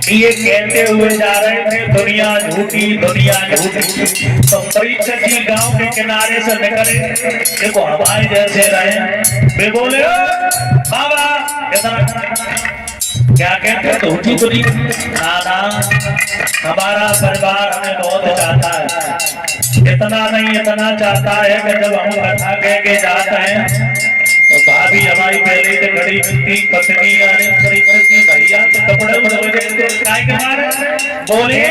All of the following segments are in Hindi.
ये कहते हुए जा रहे थे दुनिया झूठी दुनिया झूठी। तो परीक्षक जी गांव के किनारे से निकले, देखो हमारे जैसे रहे, वे बोले बाबा क्या कहते हैं झूठी दुनिया। ना हमारा परिवार हमें बहुत चाहता है, इतना नहीं इतना चाहता है कि जब हम कथा कह के जाते हैं तो भाभी हमारी पहले से खड़ी मिलती, पत्नी आने परीक्षक की भैया तो कपड़े बदल देते काय के मारे बोले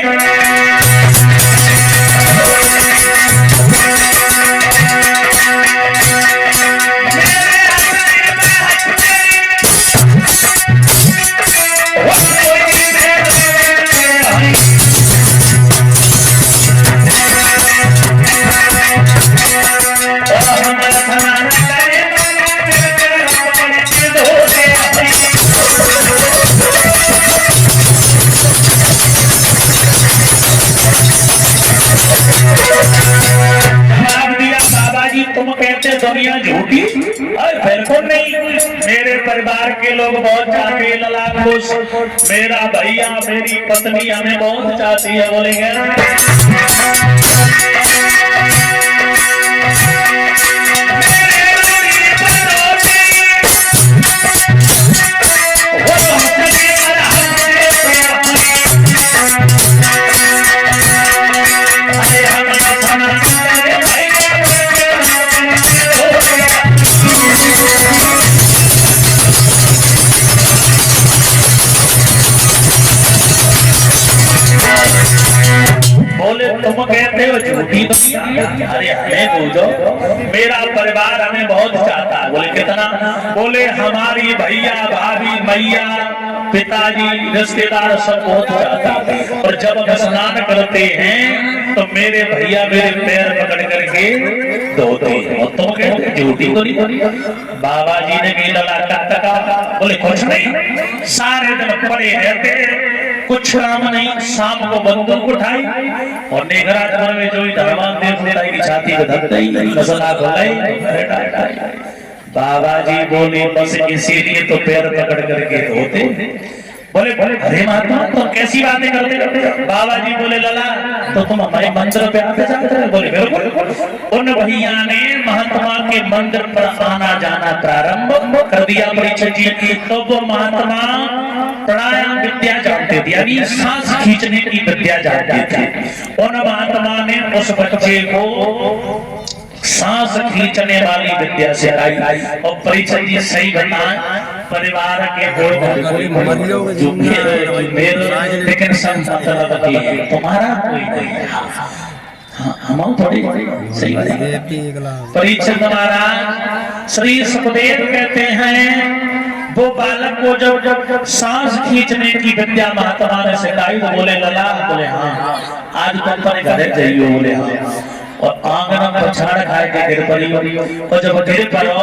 तुम कहते दुनिया झूठी, बिल्कुल नहीं। मेरे परिवार के लोग बहुत चाहते हैं लला खुश, मेरा भैया मेरी पत्नी हमें बहुत चाहती है। बोलेंगे तुम कहते हो झूठी दुनिया, अरे हमें पूछो, मेरा परिवार हमें बहुत चाहता है। बोले कितना? बोले हमारी भैया भाभी मैया पिताजी रिश्तेदार सब बहुत चाहते हैं, और जब हम स्नान करते हैं तो मेरे भैया मेरे पैर पकड़ करके धोते हैं, और तुम कहते झूठी दुनिया। बाबा जी ने भी लला टकटका, बोले कुछ नहीं, सारे दिन पड़े रहते, कुछ काम नहीं। शाम को बंदूक उठाई और नेगराज में जो धर्मान देवता की छाती पे धरते ही मसला खोलाई। बाबा जी बोले बस इसीलिए तो पैर पकड़ करके धोते। बोले अरे महात्मा तो कैसी बातें करते? बाबा जी बोले लला तो तुम हमारे मंदिर पे आते जाते? बोले बिल्कुल। उन भैया ने महात्मा के मंदिर पर आना जाना प्रारंभ कर दिया परीक्षक जी की। तो वो महात्मा प्राणायाम विद्या जानते थे, यानी सांस खींचने की विद्या जानते थे। उन महात्मा ने उस बच्चे को सांस खींचने वाली विद्या सिखाई। और परीक्षक जी सही बताएं, परिवार के लेकिन तुम्हारा कोई नहीं, हम थोड़ी सही बताएं। परीक्षक महाराज श्री सुखदेव कहते हैं वो बालक को जब सांस खींचने की विद्या महात्मा ने सिखाई तो बोले लला, बोले हाँ आज तुम अपने घर जाइयो। बोले हाँ, और आंगन में पछाड़ खाए के गिर पड़ी, और जब गिर पड़ो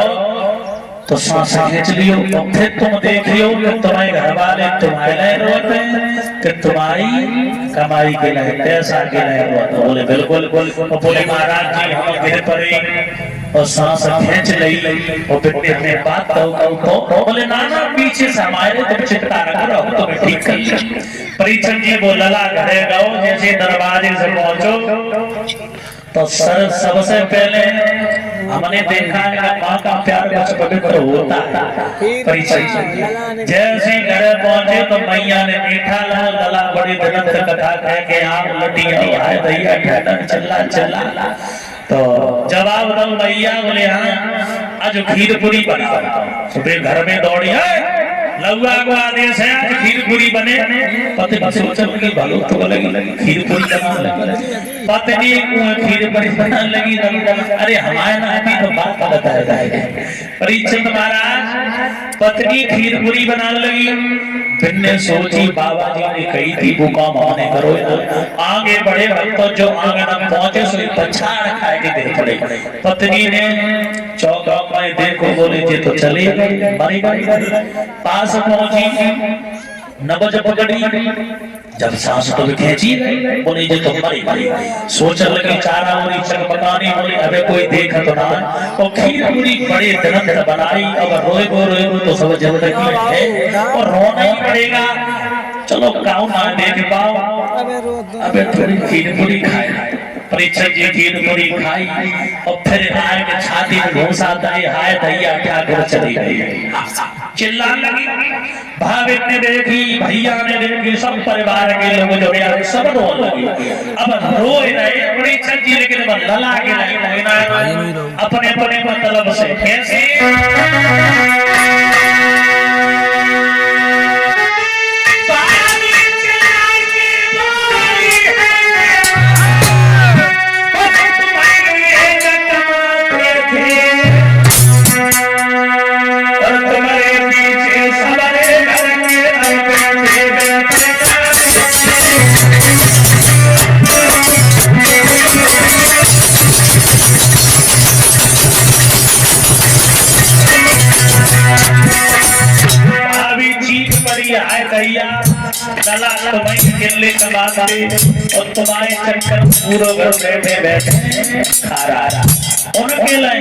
तो सांस खींच लियो, और फिर तुम देखियो कि तुम्हारे घर वाले तुम्हारे लिए रोते हैं कि तुम्हारी कमाई के लिए पैसा के लिए रोते। बोले बिल्कुल। बोले महाराज जी हम गिर पड़े और सांस खींच ली और फिर अपने बात तो बोले नाना पीछे से हमारे तुम चिंता न करो, तुम्हें ठीक कर लिया। परीक्षक जी वो लला घरे गो, जैसे दरवाजे से पहुंचो तो सर सबसे पहले हमने देखा है कि माँ का प्यार कुछ पवित्र होता है। जैसे घर पहुंचे तो मैया ने मीठा लला बड़ी दिनत कथा कह के आप लटिया आए भैया चला। तो जवाब दो मैया, बोले हाँ आज खीर पूरी बनाओ। सुबह घर में दौड़ी है लौआ को आदेश है आज खीर पूरी बने। पत्नी सोचने लगी भालो तो लगी खीर पूरी बनाने लगी, पत्नी खीर पूरी बनाने लगी। अरे हमारे ना अभी तो बात बताया जाएगा। परीक्षित महाराज पत्नी खीर पूरी बनाने लगी। फिर ने सोची बाबा जी ने कही थी वो काम हमने करो। आगे बढ़े भक्तों जो आगे न पहुंचे सो पछाड़ खाए के देख पड़े। पत्नी ने चौका में देखो बोले जी तो चले गए, मरी गई। पास पहुंची नबज पकड़ी, जब सांस तो खींची बोले जी तो मरी। सोच लगी चारा पूरी चकपकानी, बोली अबे कोई देख तो ना। और खीर पूरी बड़े दनत बनाई। अब रोए को तो सब जिंदगी है और रोना ही पड़ेगा। चलो गाँव ना देख पाओ, अबे थोड़ी खीर पूरी खाए। परीक्षक जी खीर पूरी खाई और फिर आए के छाती में घूसा दही हाय दैया क्या कर चली गई। चिल्लाने लगी, भाभी ने देखी, भैया ने देखी, सब परिवार के लोग जो यार सब रो लगी। अब रोए रहे परीक्षक जी, लेकिन लला के नहीं अपने अपने मतलब से कैसे खेलने का बात है और तुम्हारे चक्कर पूरा घर बैठे बैठे खा रहा उनके लिए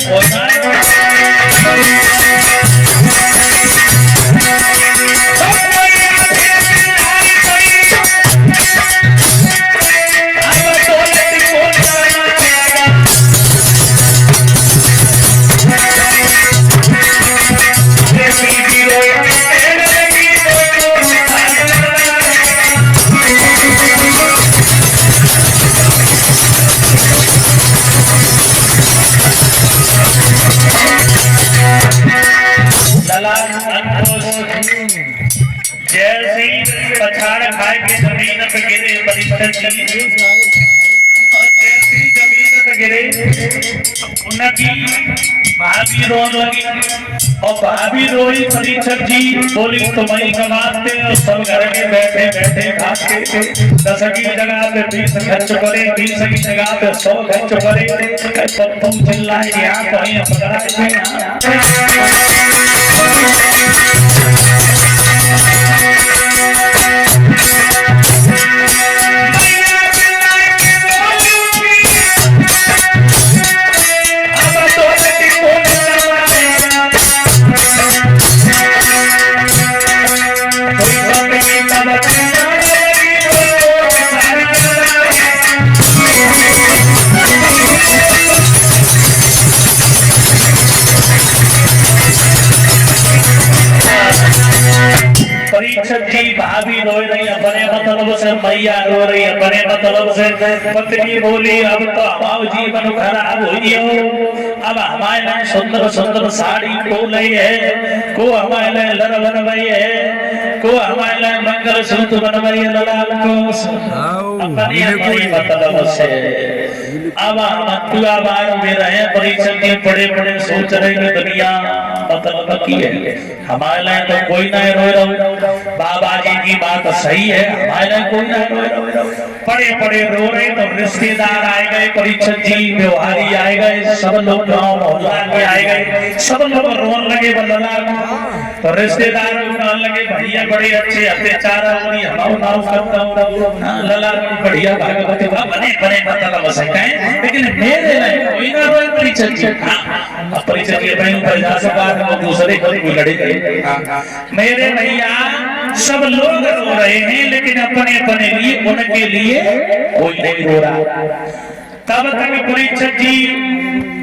जैसे पछाड़ खाए के जमीन पे गिरे परीक्षक जी, और जैसे जमीन पे गिरे उनकी भाभी रोने लगी और भाभी रोई। परीक्षक जी बोली तुम्हारी कमाते और सब घर में बैठे बैठे खाते 10 की जगह पे 20 खर्च करे, 20 की जगह पे 100 खर्च करे, तब तुम चिल्लाए यहाँ कहीं पकड़ाए परीक्षक जी भाभी रो रही अपने मतलब से, मैया रो रही अपने मतलब से। पत्नी बोली अब तो हमारा जीवन खराब हो गया, अब हमारे सुंदर सुंदर साड़ी को ली है, को हमारे लड़ बनवाई है, को हमारे मंगल सूत्र बनवाई है लड़ा को अपनी मतलब से। अब हम बार में रहे परीक्षक जी बड़े बड़े सोच रहे कि दुनिया मतलब की है, हमारे लिए तो कोई ना रो रहा। बाबा जी की बात सही है, हमारे कोई ना रो रहा। बड़े बड़े रो रहे तो रिश्तेदार आए गए, परीक्षक जी व्यवहारी आए गए, सब लोग गाँव मोहल्ला के आए गए, सब लोग रोने लगे बल्ला। तो रिश्तेदार रोने लगे भैया बड़े अच्छे अत्याचार लला बढ़िया भागवत बने बने मतलब से कहें, लेकिन मेरे नहीं कोई ना रोए परीक्षक जी। परीक्षक जी बहन प्रजा से बात दूसरे को लड़े गए। मेरे भैया सब लोग रो रहे हैं, लेकिन अपने अपने लिए उनके लिए कोई नहीं रो रहा। तब तक परीक्षक जी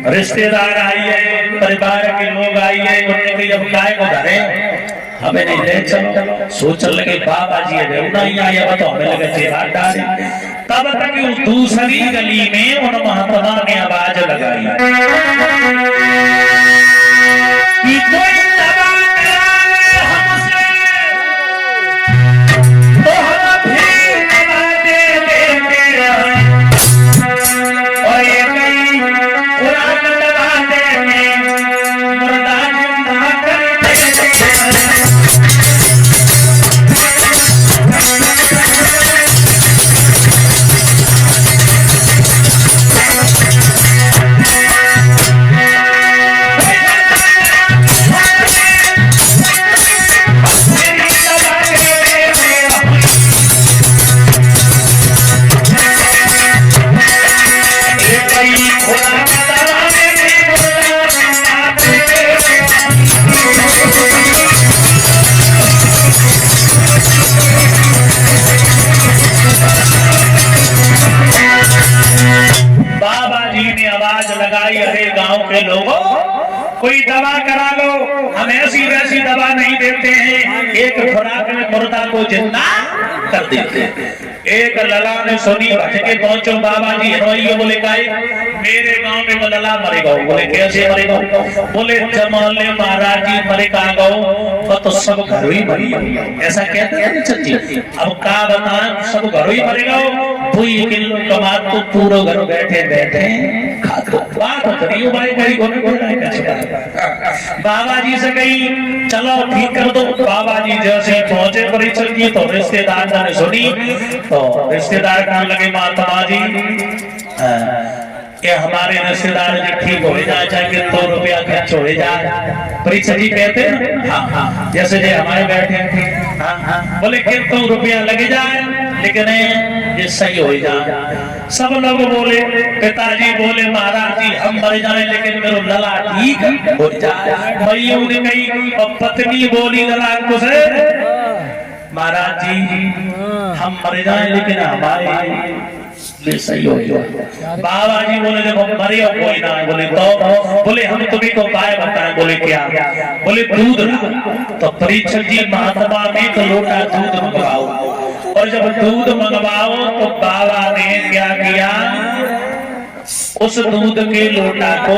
रिश्तेदार आई है, परिवार के लोग आई है, उन्होंने जब गाय को धरे हमें नहीं ले चलो, सोचने लगे बाबा जी नहीं आया तो हमें लगे जेवा डाले। तब तक उस दूसरी गली में उन महात्मा ने आवाज लगाई कि कोई आवाज लगाई, अरे गांव के लोगों कोई दवा करा लो, हम ऐसी वैसी दवा नहीं देते हैं, एक खुराक में मुर्दा को जिंदा कर देते हैं। एक लला ने सुनी, भज के पहुंचो बाबा जी हरवैया, बोले काहे मेरे गांव में लला मरेगा। बोले कैसे मरेगा? बोले जमाले महाराज जी मरे कहा गो तो सब घर ही मरी, ऐसा कहते हैं सच्ची। अब का बता, सब घर ही मरेगा, 2 किलो कमा तो पूरा घर बैठे बैठे बात करियो भाई भाई बाबा जी से कही चलो ठीक कर दो। बाबा जी जैसे पहुंचे परीक्षण की तो रिश्तेदार ने सुनी, तो रिश्तेदार कहने लगे महात्मा जी ये हमारे रिश्तेदार जी ठीक हो जाए, चाहे 100 रुपया खर्च हो जाए। परीक्षा जी कहते हैं हाँ, जैसे जे हमारे बैठे हाँ, बोले 100 रुपया लगे जाए लेकिन ये सही हो जाए। सब लोग बोले, पिताजी बोले महाराज जी हम मर जाए लेकिन मेरा लला ठीक हो जाए। भाइयों ने कही, और पत्नी बोली लला को से महाराज जी हम मर जाए लेकिन हमारे सही हो जाए। बाबा जी बोले देखो मरे हो कोई ना, बोले तो बोले हम तुम्हें को उपाय बताएं। बोले क्या? बोले दूध। तो परीक्षक जी महात्मा ने एक लोटा दूध मंगवाओ, और जब दूध मंगवाओ तो बाबा ने क्या किया, उस दूध के लोटा को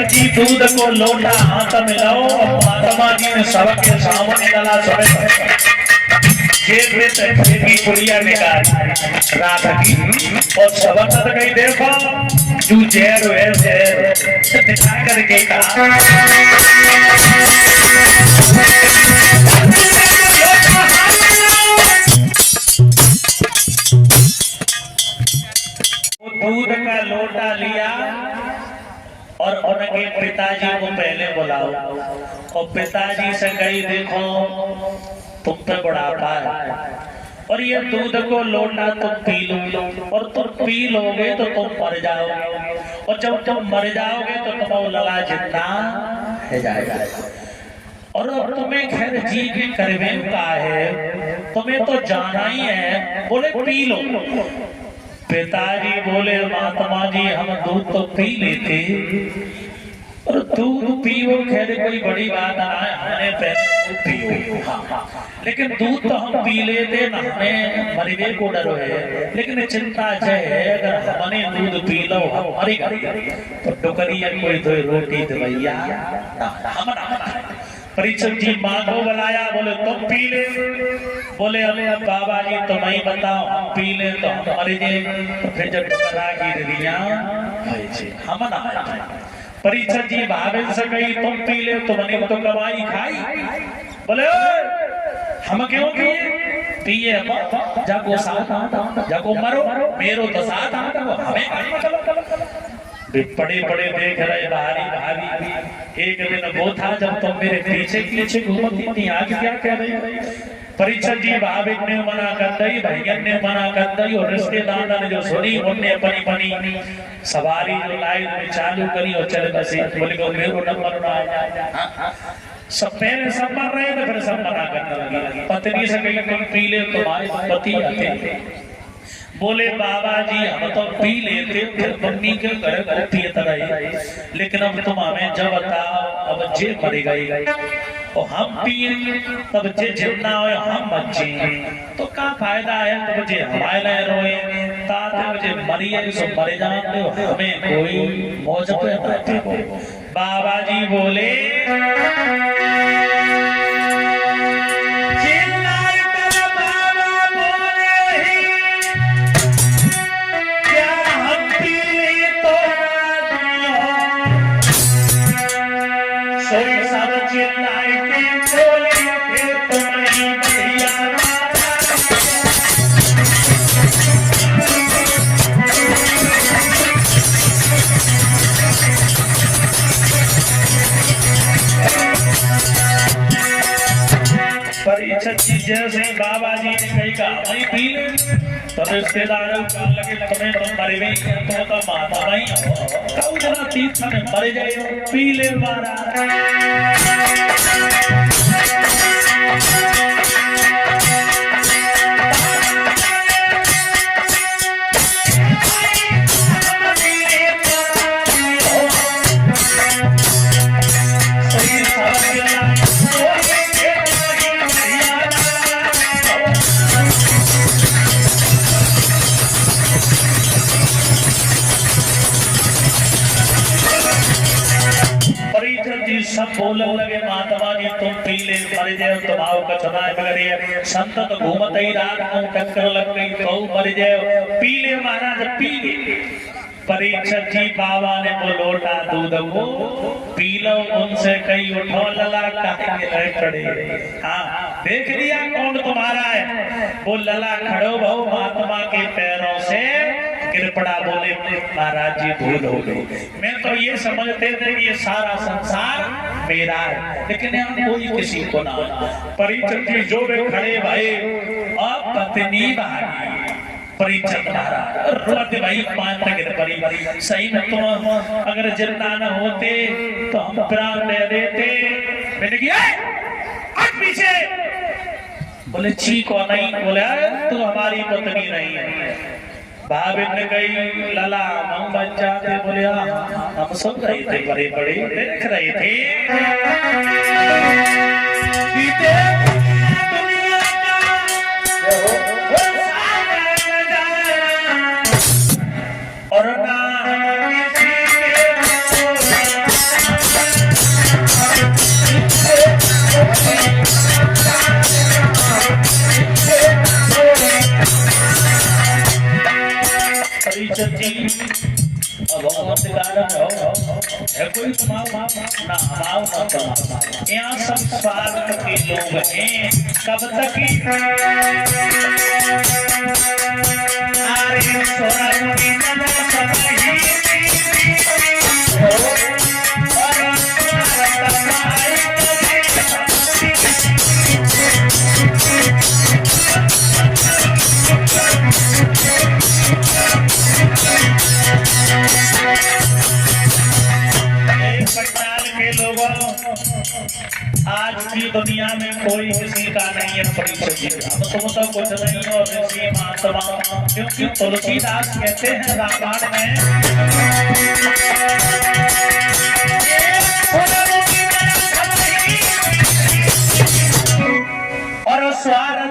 जी दूध को लोटा हाथ में लाओ, और महात्मा जी ने सबके सामने डाला। जेब में से की पुड़िया निकाल रात की, और सबक कहीं देखो तू जहर है जहर दिखा करके कहा दूध का लोटा लिया और उनके पिताजी को पहले बुलाओ, और पिताजी से कही देखो तुम पे बुढ़ापा है और ये दूध को लोटा तुम पी लो, और तुम पी लोगे तो तुम मर जाओगे, और जब तुम मर जाओगे तो तुम्हारा लला जिंदा है जाएगा, और अब तुम्हें खैर जी के करवे का है, तुम्हें तो जाना ही है। बोले पी लो। पिताजी बोले महात्मा जी हम दूध तो पी लेते, और दूध पियो खैर कोई बड़ी बात आए, हमने पहले पियो लेकिन दूध तो हम पी लेते ना, हमें मरने को डर है, लेकिन चिंता है अगर हमने दूध पी लो हम मरेगा तो टुकड़िया कोई दो रोटी दवैया हम परीक्षक जी माँ को बुलाया, बोले तुम पी ले। बोले अब बाबा जी तुम ही बताओ, हम पी ले तो हम मर जाए, तो फिर जब हम ना। परीक्षक जी भावे से कही तुम पी ले, तुमने तो कमाई खाई। बोले हम क्यों पिए, जाको साथ जाको मरो, मेरो तो साथ हमें बड़े बड़े देख रहे भारी भारी। एक दिन वो था जब तुम मेरे पीछे पीछे घूमती थी, आज क्या कह रही? परीक्षक जी भाविक ने मना कर दी, भैया ने मना कर दी, और रिश्तेदार ने जो सुनी उनने अपनी अपनी सवारी जो लाइन में चालू करी और चल बसे। बोले को मेरो नंबर ना आया, सब पहले सब मर रहे थे, फिर सब मना करने लगे। पत्नी से कही तुम पी ले, तुम्हारे पति आते। बोले बाबा जी हम तो पी लेते, फिर मम्मी के घर को पियत रहे, लेकिन अब तुम हमें जब बताओ अब जे मरी गई और हम पिए तब जे जिंदा हो हम बच्चे, तो क्या फायदा है तब जे हमारे रोए ताते मुझे मरिए सो मरे जाते हो, हमें कोई मौज पे बैठे हो। बाबा जी बोले परीक्षित जी जैसे बाबा जी ने कही का भाई पी ले तो रिश्तेदारों को लगे तुम्हें तो मरे भी तो माता नहीं कऊ जना तीर्थ में मर जाए पी ले मारा सब बोलने लगे महात्मा जी तुम पी ले मर जाओ तुम्हारा कचरा बगड़े संत तो घूमते ही रात को टक्कर लग गई तो मर जाओ पी ले महाराज पी ले परीक्षित जी बाबा ने वो लोटा दूध को पी लो उनसे कई उठो लला काहे खड़े हाँ देख लिया कौन तुम्हारा है वो लला खड़ो बहु महात्मा के पैरों से कृपड़ा बोले महाराज जी भूल हो गई मैं तो ये समझते थे ये सारा संसार मेरा है लेकिन यहाँ कोई किसी को ना परीक्षित जी जो वे खड़े भाई अब पत्नी भागी परीक्षित महाराज रोते भाई पांच तक परी सही में तुम अगर जिंदा न होते तो हम प्राण दे देते मैंने किया आज पीछे बोले छी को नहीं बोले तू हमारी पत्नी नहीं है भाभी ने कही लला हम बच्चा थे बोले हम सुन रहे थे बड़े बड़े देख रहे थे दुनिया का और ना कोई यहाँ सब स्वार्थ के लोग हैं कब तक आज की दुनिया में कोई किसी का नहीं है परीक्षित हम तुम तो कुछ नहीं और ऋषि महात्मा क्योंकि तुलसीदास कहते हैं रामायण में और स्वार्थ